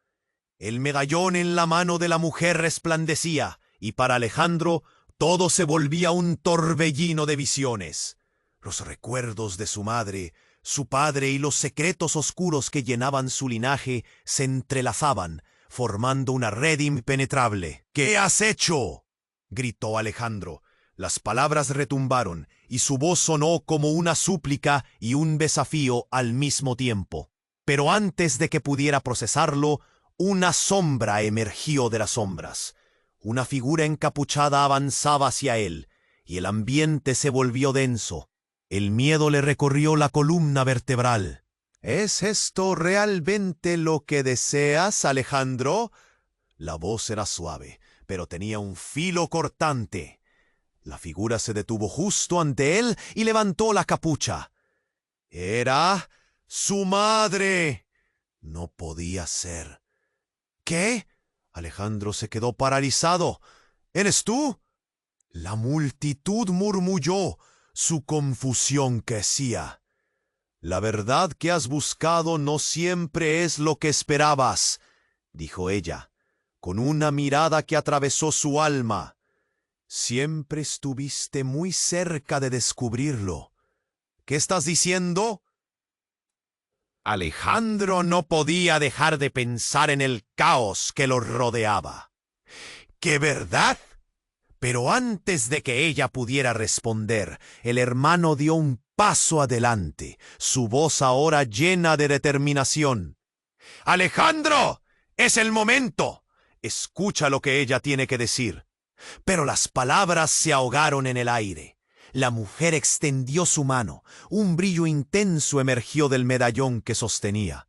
El medallón en la mano de la mujer resplandecía, y para Alejandro todo se volvía un torbellino de visiones. Los recuerdos de su madre, su padre y los secretos oscuros que llenaban su linaje se entrelazaban, formando una red impenetrable. «¿Qué has hecho?», gritó Alejandro. Las palabras retumbaron, y su voz sonó como una súplica y un desafío al mismo tiempo. Pero antes de que pudiera procesarlo, una sombra emergió de las sombras. Una figura encapuchada avanzaba hacia él, y el ambiente se volvió denso. El miedo le recorrió la columna vertebral. ¿Es esto realmente lo que deseas, Alejandro? La voz era suave, pero tenía un filo cortante. La figura se detuvo justo ante él y levantó la capucha. Era su madre. No podía ser. ¿Qué? Alejandro se quedó paralizado. ¿Eres tú? La multitud murmulló. Su confusión crecía. La verdad que has buscado no siempre es lo que esperabas, dijo ella, con una mirada que atravesó su alma. Siempre estuviste muy cerca de descubrirlo. ¿Qué estás diciendo? Alejandro no podía dejar de pensar en el caos que lo rodeaba. ¿Qué verdad? Pero antes de que ella pudiera responder, el hermano dio un paso adelante, su voz ahora llena de determinación. ¡Alejandro! ¡Es el momento! Escucha lo que ella tiene que decir. Pero las palabras se ahogaron en el aire. La mujer extendió su mano. Un brillo intenso emergió del medallón que sostenía.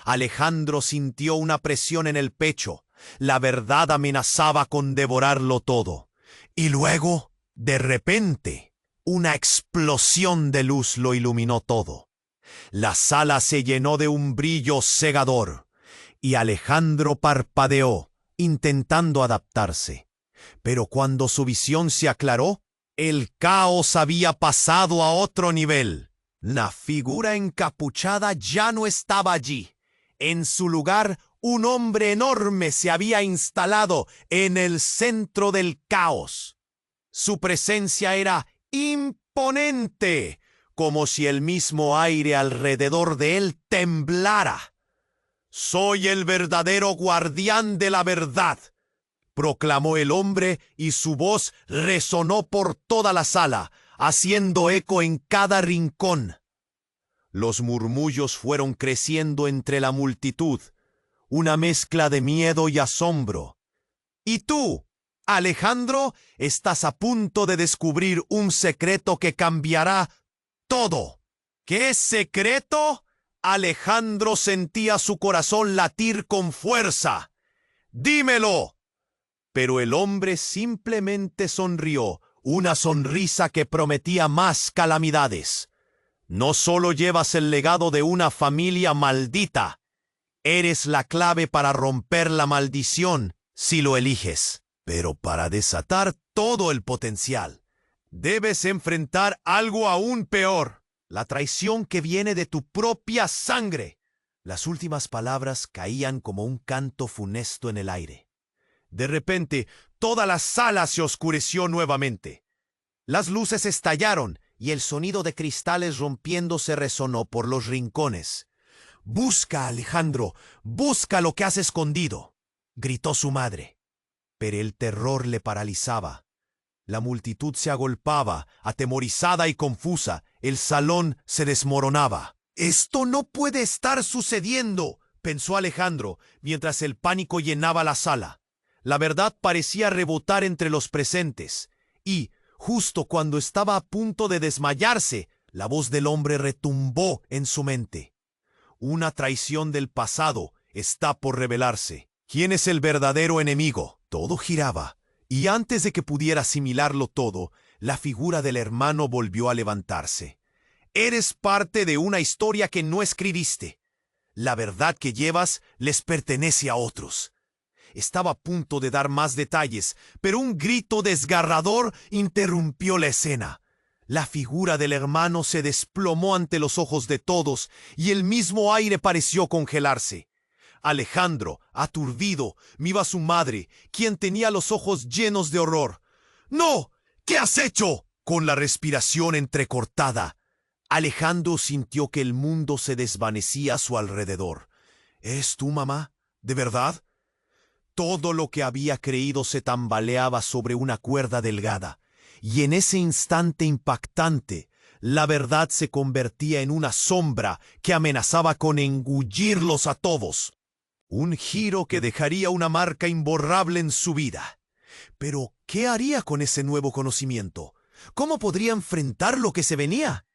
Alejandro sintió una presión en el pecho. La verdad amenazaba con devorarlo todo. Y luego, de repente, una explosión de luz lo iluminó todo. La sala se llenó de un brillo cegador, y Alejandro parpadeó, intentando adaptarse. Pero cuando su visión se aclaró, el caos había pasado a otro nivel. La figura encapuchada ya no estaba allí. En su lugar, un hombre enorme se había instalado en el centro del caos. Su presencia era imponente, como si el mismo aire alrededor de él temblara. «Soy el verdadero guardián de la verdad», proclamó el hombre, y su voz resonó por toda la sala, haciendo eco en cada rincón. Los murmullos fueron creciendo entre la multitud, una mezcla de miedo y asombro. ¿Y tú, Alejandro, estás a punto de descubrir un secreto que cambiará todo? ¿Qué secreto? Alejandro sentía su corazón latir con fuerza. ¡Dímelo! Pero el hombre simplemente sonrió, una sonrisa que prometía más calamidades. No solo llevas el legado de una familia maldita, eres la clave para romper la maldición si lo eliges. Pero para desatar todo el potencial, debes enfrentar algo aún peor, la traición que viene de tu propia sangre. Las últimas palabras caían como un canto funesto en el aire. De repente, toda la sala se oscureció nuevamente. Las luces estallaron y el sonido de cristales rompiéndose resonó por los rincones. «Busca, Alejandro, busca lo que has escondido», gritó su madre. Pero el terror le paralizaba. La multitud se agolpaba, atemorizada y confusa. El salón se desmoronaba. «Esto no puede estar sucediendo», pensó Alejandro, mientras el pánico llenaba la sala. La verdad parecía rebotar entre los presentes, y, justo cuando estaba a punto de desmayarse, la voz del hombre retumbó en su mente. Una traición del pasado está por revelarse. ¿Quién es el verdadero enemigo? Todo giraba, y antes de que pudiera asimilarlo todo, la figura del hermano volvió a levantarse. «Eres parte de una historia que no escribiste. La verdad que llevas les pertenece a otros». Estaba a punto de dar más detalles, pero un grito desgarrador interrumpió la escena. La figura del hermano se desplomó ante los ojos de todos, y el mismo aire pareció congelarse. Alejandro, aturdido, miró a su madre, quien tenía los ojos llenos de horror. «¡No! ¿Qué has hecho?». Con la respiración entrecortada, Alejandro sintió que el mundo se desvanecía a su alrededor. «¿Es tú, mamá? ¿De verdad?». Todo lo que había creído se tambaleaba sobre una cuerda delgada, y en ese instante impactante, la verdad se convertía en una sombra que amenazaba con engullirlos a todos. Un giro que dejaría una marca imborrable en su vida. Pero, ¿qué haría con ese nuevo conocimiento? ¿Cómo podría enfrentar lo que se venía?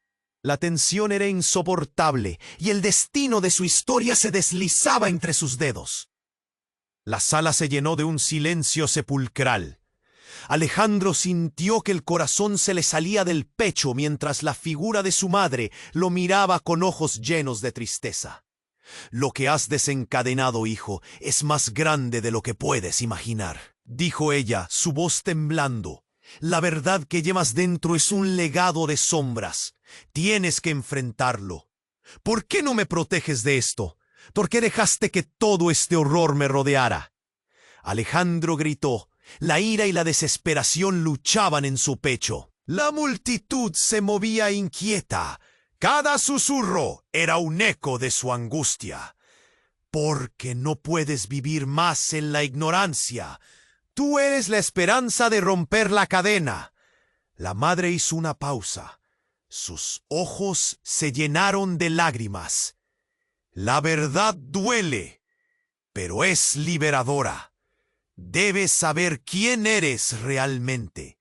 La tensión era insoportable y el destino de su historia se deslizaba entre sus dedos. La sala se llenó de un silencio sepulcral. Alejandro sintió que el corazón se le salía del pecho mientras la figura de su madre lo miraba con ojos llenos de tristeza. «Lo que has desencadenado, hijo, es más grande de lo que puedes imaginar», dijo ella, su voz temblando. «La verdad que llevas dentro es un legado de sombras. Tienes que enfrentarlo. ¿Por qué no me proteges de esto? ¿Por qué dejaste que todo este horror me rodeara?» Alejandro gritó. La ira y la desesperación luchaban en su pecho. La multitud se movía inquieta. Cada susurro era un eco de su angustia. «Porque no puedes vivir más en la ignorancia. Tú eres la esperanza de romper la cadena». La madre hizo una pausa. Sus ojos se llenaron de lágrimas. «La verdad duele, pero es liberadora. Debes saber quién eres realmente».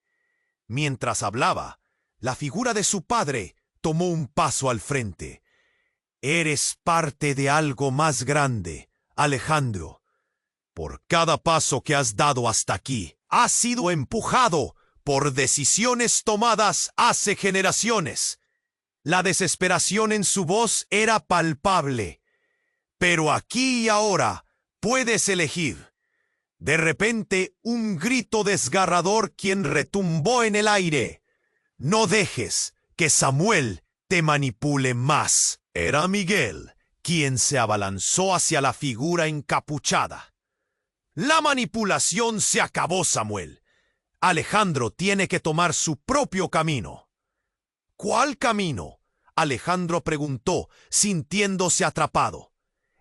Mientras hablaba, la figura de su padre tomó un paso al frente. «Eres parte de algo más grande, Alejandro. Por cada paso que has dado hasta aquí, has sido empujado por decisiones tomadas hace generaciones». La desesperación en su voz era palpable. «Pero aquí y ahora puedes elegir». De repente, un grito desgarrador quien retumbó en el aire. «No dejes que Samuel te manipule más». Era Miguel, quien se abalanzó hacia la figura encapuchada. «La manipulación se acabó, Samuel. Alejandro tiene que tomar su propio camino». «¿Cuál camino?», Alejandro preguntó, sintiéndose atrapado.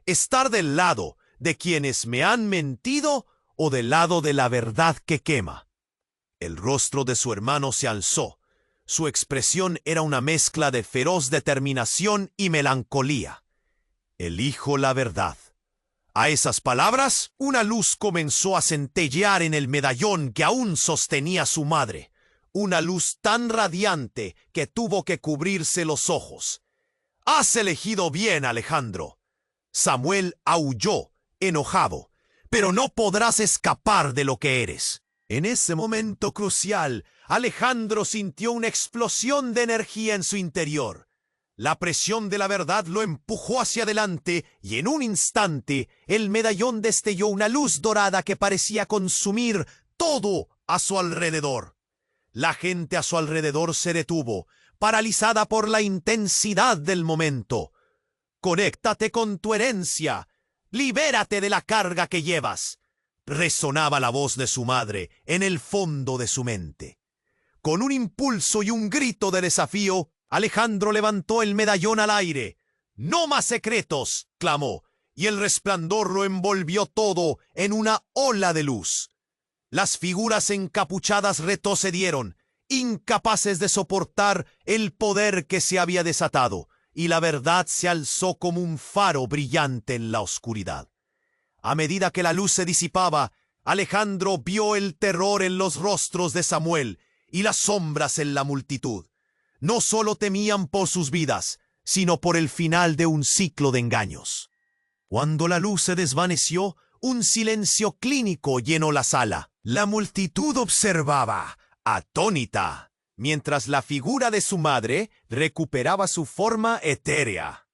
«¿Estar del lado de quienes me han mentido o del lado de la verdad que quema?». El rostro de su hermano se alzó. Su expresión era una mezcla de feroz determinación y melancolía. «Elijo la verdad». A esas palabras, una luz comenzó a centellear en el medallón que aún sostenía su madre. Una luz tan radiante que tuvo que cubrirse los ojos. «Has elegido bien, Alejandro». Samuel aulló, enojado. «Pero no podrás escapar de lo que eres». En ese momento crucial, Alejandro sintió una explosión de energía en su interior. La presión de la verdad lo empujó hacia adelante y en un instante el medallón destelló una luz dorada que parecía consumir todo a su alrededor. La gente a su alrededor se detuvo, paralizada por la intensidad del momento. «Conéctate con tu herencia. Libérate de la carga que llevas», resonaba la voz de su madre en el fondo de su mente. Con un impulso y un grito de desafío, Alejandro levantó el medallón al aire. «No más secretos», clamó, y el resplandor lo envolvió todo en una ola de luz. Las figuras encapuchadas retrocedieron, incapaces de soportar el poder que se había desatado, y la verdad se alzó como un faro brillante en la oscuridad. A medida que la luz se disipaba, Alejandro vio el terror en los rostros de Samuel y las sombras en la multitud. No solo temían por sus vidas, sino por el final de un ciclo de engaños. Cuando la luz se desvaneció, un silencio clínico llenó la sala. La multitud observaba, atónita, mientras la figura de su madre recuperaba su forma etérea.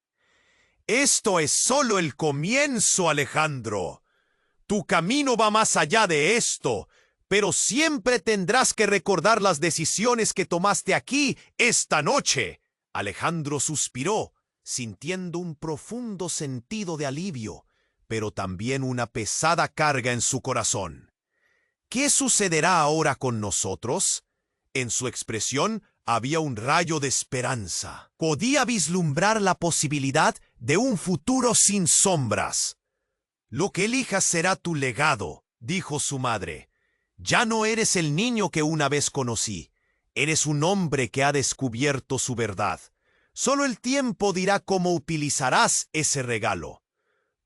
«Esto es solo el comienzo, Alejandro. Tu camino va más allá de esto, pero siempre tendrás que recordar las decisiones que tomaste aquí esta noche». Alejandro suspiró, sintiendo un profundo sentido de alivio, pero también una pesada carga en su corazón. «¿Qué sucederá ahora con nosotros?». En su expresión había un rayo de esperanza. Podía vislumbrar la posibilidad de un futuro sin sombras. «Lo que elijas será tu legado», dijo su madre. «Ya no eres el niño que una vez conocí. Eres un hombre que ha descubierto su verdad. Solo el tiempo dirá cómo utilizarás ese regalo».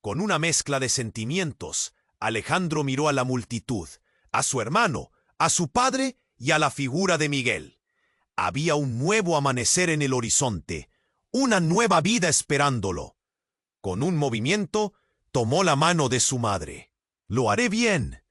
Con una mezcla de sentimientos, Alejandro miró a la multitud, a su hermano, a su padre y a la figura de Miguel. Había un nuevo amanecer en el horizonte, una nueva vida esperándolo. Con un movimiento, tomó la mano de su madre. «Lo haré bien».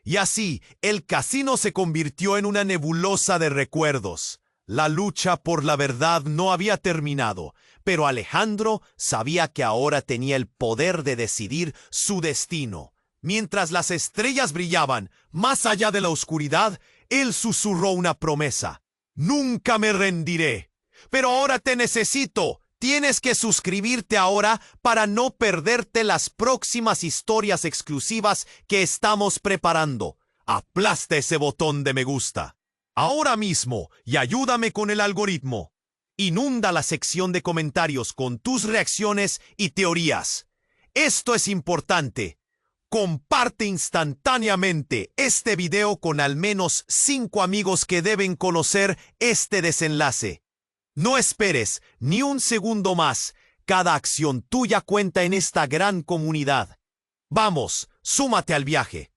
Y así, el casino se convirtió en una nebulosa de recuerdos. La lucha por la verdad no había terminado, pero Alejandro sabía que ahora tenía el poder de decidir su destino. Mientras las estrellas brillaban más allá de la oscuridad, él susurró una promesa. «Nunca me rendiré. Pero ahora te necesito. Tienes que suscribirte ahora para no perderte las próximas historias exclusivas que estamos preparando. Aplasta ese botón de me gusta ahora mismo y ayúdame con el algoritmo. Inunda la sección de comentarios con tus reacciones y teorías. Esto es importante. Comparte instantáneamente este video con al menos 5 amigos que deben conocer este desenlace. No esperes ni un segundo más. Cada acción tuya cuenta en esta gran comunidad. Vamos, súmate al viaje.